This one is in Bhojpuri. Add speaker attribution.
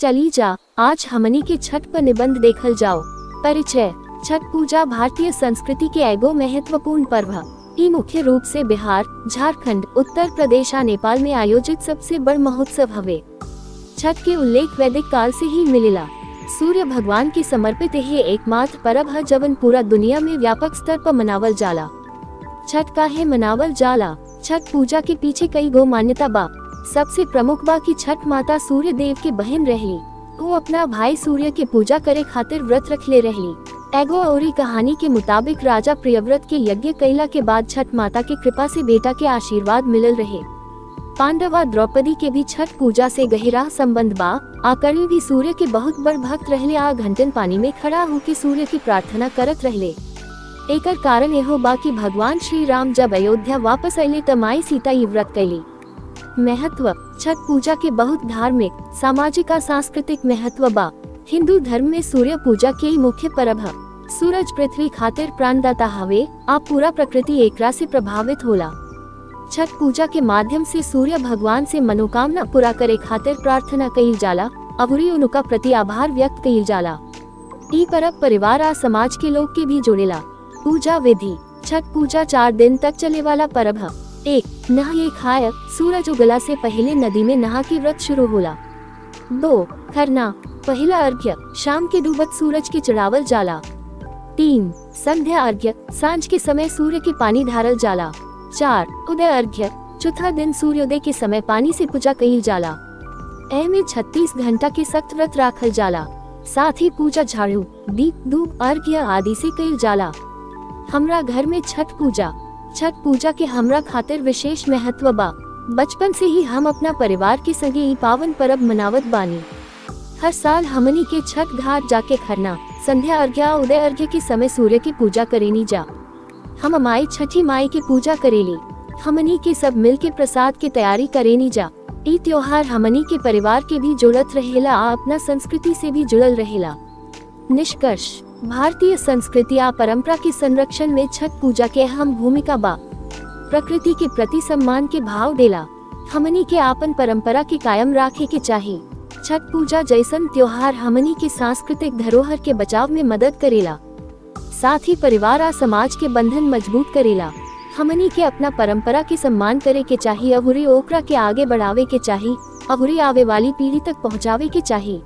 Speaker 1: चली जा, आज हमनी के छठ पर निबंध देखल जाओ। परिचय। छठ पूजा भारतीय संस्कृति के एगो महत्वपूर्ण पर्व ई मुख्य रूप से बिहार, झारखंड, उत्तर प्रदेश और नेपाल में आयोजित सबसे बड़ महोत्सव हवे। छठ के उल्लेख वैदिक काल से ही मिलेला। सूर्य भगवान के समर्पित यह एकमात्र पर्व है जवन पूरा दुनिया में व्यापक स्तर पर मनावल जाला। छठ काहे मनावल जाला? छठ पूजा के पीछे कई गो मान्यता बा। सबसे प्रमुख बा कि छठ माता सूर्य देव के बहन रहली। वो अपना भाई सूर्य के पूजा करे खातिर व्रत रखले रहली। एगो औरी कहानी के मुताबिक राजा प्रियव्रत के यज्ञ कैला के बाद छठ माता के कृपा से बेटा के आशीर्वाद मिलल रहे। पांडव और द्रौपदी के भी छठ पूजा से गहरा संबंध बा। कर्ण भी सूर्य के बहुत बड़ भक्त रहले आ घंटन पानी में खड़ा होकर सूर्य की प्रार्थना करत रहले। एकर कारण एहो बा कि भगवान श्री राम जब अयोध्या वापस अले त माई सीता ई व्रत कैली। महत्व। छठ पूजा के बहुत धार्मिक, सामाजिक और सांस्कृतिक महत्व बा। हिंदू धर्म में सूर्य पूजा के ही मुख्य पर्व है। सूरज पृथ्वी खातिर प्राणदाता हवे आ पूरा प्रकृति एकरा से प्रभावित होला। छठ पूजा के माध्यम से सूर्य भगवान से मनोकामना पूरा करे खातिर प्रार्थना कईल जाला और उनका प्रति आभार व्यक्त कईल जाला। ई पर्व परिवार और समाज के लोग के भी जोड़ेला। पूजा विधि। छठ पूजा 4 दिन तक चले वाला पर्व है। 1. नहाए खाए। सूरज उगला से पहले नदी में नहा के व्रत शुरू होला। 2. खरना। पहला अर्घ्य शाम के डूबत सूरज के चढ़ावल जाला। 3. संध्या अर्घ्य सांझ के समय सूर्य के पानी ढारल जाला। 4. उदय अर्घ्य चौथा दिन सूर्योदय के समय पानी से पूजा कईल जाला। में 36 घंटा के सख्त व्रत राखल जाला। साथ ही पूजा झाड़ू, दीप, धूप, अर्घ्य आदि से कईल जाला। हमरा घर में छठ पूजा। छठ पूजा के हमरा खातिर विशेष महत्व बा। बचपन से ही हम अपना परिवार के संगे ई पावन पर्व मनावत बानी। हर साल हमनी के छठ घाट जाके खरना, संध्या अर्घ्य, उदय अर्घ्य के समय सूर्य की पूजा करेनी जा। हम माई छठी माई की पूजा करेली। हमनी के सब मिल के प्रसाद की तैयारी करेनी जा। ई त्योहार हमनी के परिवार के भी जोड़त रहेला आ अपना संस्कृति से भी जुड़ल रहेला। निष्कर्ष। भारतीय संस्कृति आ परंपरा के संरक्षण में छठ पूजा के अहम भूमिका बा। प्रकृति के प्रति सम्मान के भाव देला। हमनी के आपन परंपरा के कायम रखे के चाहिए। छठ पूजा जैसन त्योहार हमनी के सांस्कृतिक धरोहर के बचाव में मदद करेला। साथ ही परिवार और समाज के बंधन मजबूत करेला। हमनी के अपना परंपरा के सम्मान करे के चाहिए और ओकरा के आगे बढ़ावे के चाहिए और आवे वाली पीढ़ी तक पहुँचावे के चाहिए।